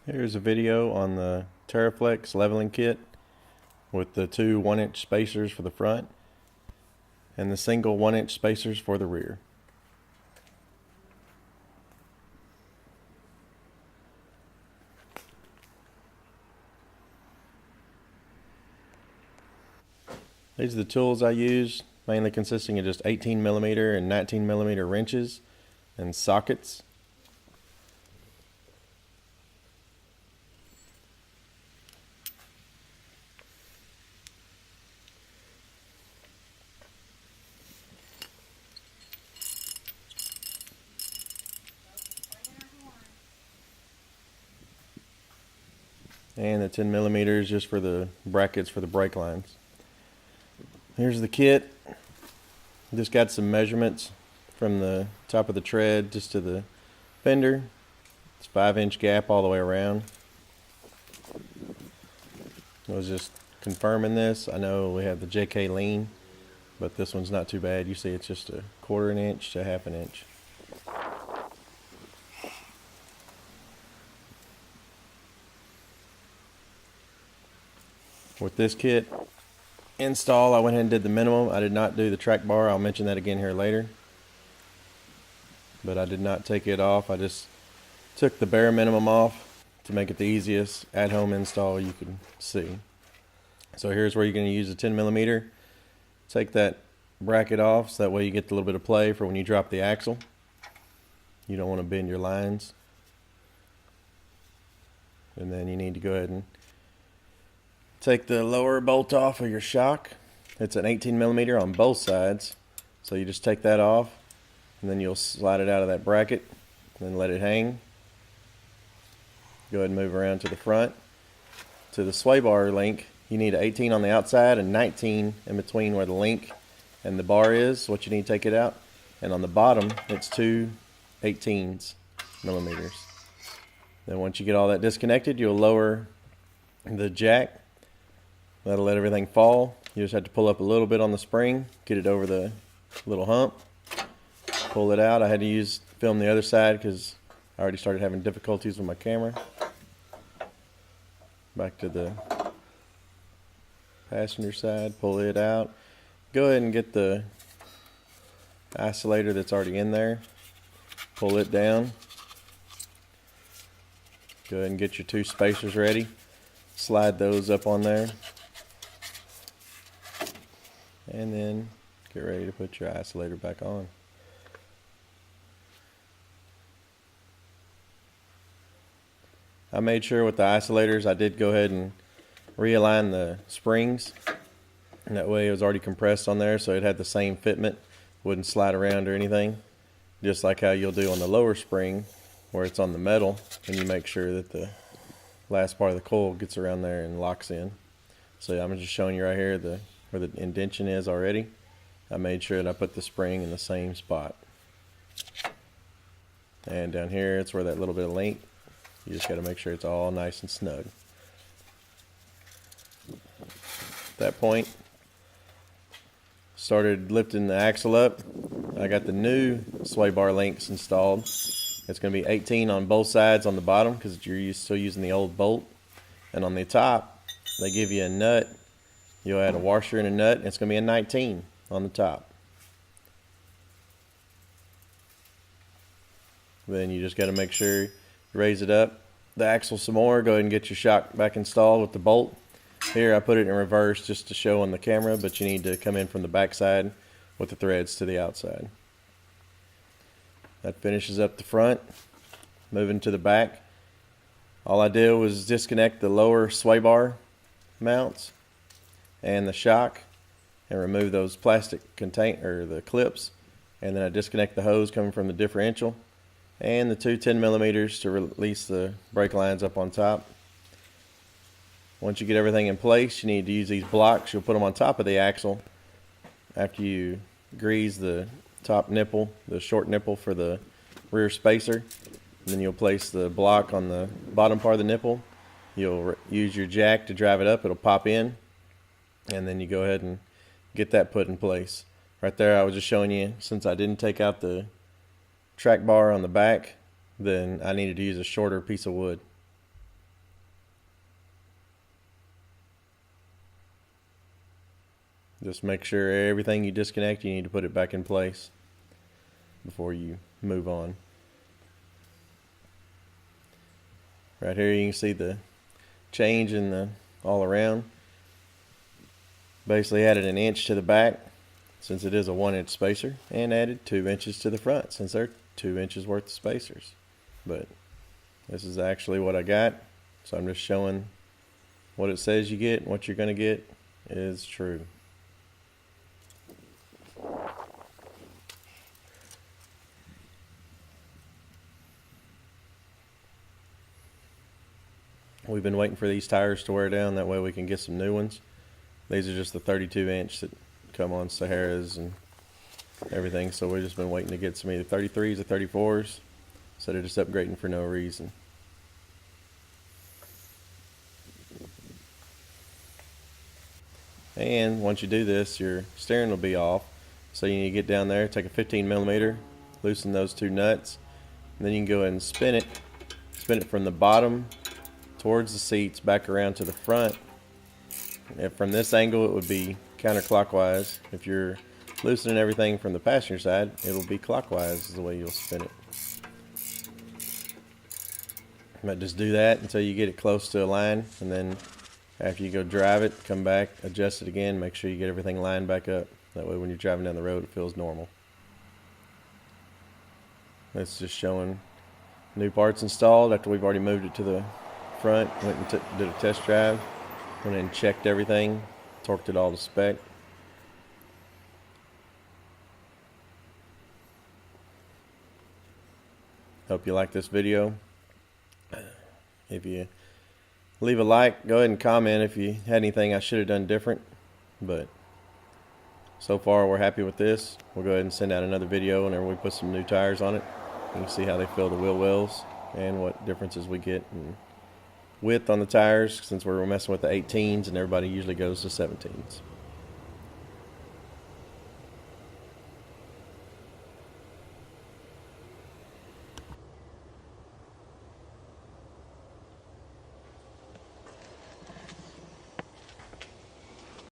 Here's a video on the TERAFLEX leveling kit with the two 1-inch spacers for the front and the single 1-inch spacers for the rear. These are the tools I use, mainly consisting of just 18mm and 19mm wrenches and sockets. And the 10mm just for the brackets for the brake lines. Here's the kit. Just got some measurements from the top of the tread just to the fender. It's 5-inch gap all the way around. I was just confirming this. I know we have the JK lean, but this one's not too bad. You see it's just a 1/4 inch to 1/2 inch. With this kit install, I went ahead and did the minimum. I did not do the track bar. I'll mention that again here later. But I did not take it off. I just took the bare minimum off to make it the easiest at-home install you can see. So here's where you're going to use a 10mm. Take that bracket off so that way you get a little bit of play for when you drop the axle. You don't want to bend your lines. And then you need to go ahead and take the lower bolt off of your shock. It's an 18mm on both sides. So you just take that off and then you'll slide it out of that bracket and then let it hang. Go ahead and move around to the front. To the sway bar link, you need an 18 on the outside and 19 in between where the link and the bar is, what you need to take it out. And on the bottom, it's two 18s millimeters. Then once you get all that disconnected, you'll lower the jack. That'll let everything fall. You just have to pull up a little bit on the spring, get it over the little hump, pull it out. I had to film the other side because I already started having difficulties with my camera. Back to the passenger side, pull it out. Go ahead and get the isolator that's already in there. Pull it down. Go ahead and get your two spacers ready. Slide those up on there. And then get ready to put your isolator back on. I made sure with the isolators I did go ahead and realign the springs. And that way it was already compressed on there so it had the same fitment. Wouldn't slide around or anything. Just like how you'll do on the lower spring where it's on the metal. And you make sure that the last part of the coil gets around there and locks in. So I'm just showing you right here where the indentation is already. I made sure that I put the spring in the same spot. And down here, it's where that little bit of link. You just got to make sure it's all nice and snug. At that point, started lifting the axle up. I got the new sway bar links installed. It's going to be 18 on both sides on the bottom because you're still using the old bolt. And on the top, they give you a nut. You'll add a washer and a nut, and it's going to be a 19 on the top. Then you just got to make sure you raise it up the axle some more. Go ahead and get your shock back installed with the bolt. Here I put it in reverse just to show on the camera, but you need to come in from the back side with the threads to the outside. That finishes up the front. Moving to the back, all I did was disconnect the lower sway bar mounts and the shock and remove those plastic the clips, and then I disconnect the hose coming from the differential and the two 10mm to release the brake lines up on top. Once you get everything in place, you need to use these blocks. You'll put them on top of the axle after you grease the top nipple, the short nipple for the rear spacer. And then you'll place the block on the bottom part of the nipple. You'll use your jack to drive it up. It'll pop in. And then you go ahead and get that put in place. Right there, I was just showing you, since I didn't take out the track bar on the back, then I needed to use a shorter piece of wood. Just make sure everything you disconnect, you need to put it back in place before you move on. Right here you can see the change in the all around. Basically added an inch to the back since it is a 1-inch spacer, and added 2 inches to the front since they're 2 inches worth of spacers. But this is actually what I got, so I'm just showing what it says you get and what you're going to get is true. We've been waiting for these tires to wear down, that way we can get some new ones. These are just the 32-inch that come on Saharas and everything, so we've just been waiting to get some either 33s or 34s, so they're just upgrading for no reason. And once you do this, your steering will be off, so you need to get down there, take a 15mm, loosen those 2 nuts, and then you can go ahead and spin it from the bottom towards the seats back around to the front. And from this angle it would be counterclockwise. If you're loosening everything from the passenger side, it'll be clockwise is the way you'll spin it. But just do that until you get it close to a line, and then after you go drive it, come back, adjust it again, make sure you get everything lined back up. That way when you're driving down the road it feels normal. It's just showing new parts installed after we've already moved it to the front. Went and did a test drive, went and checked everything, torqued it all to spec. Hope you like this video. If you leave a like, go ahead and comment if you had anything I should have done different. But so far we're happy with this. We'll go ahead and send out another video whenever we put some new tires on it. You can see how they fill the wheel wells and what differences we get in width on the tires, since we're messing with the 18s and everybody usually goes to 17s.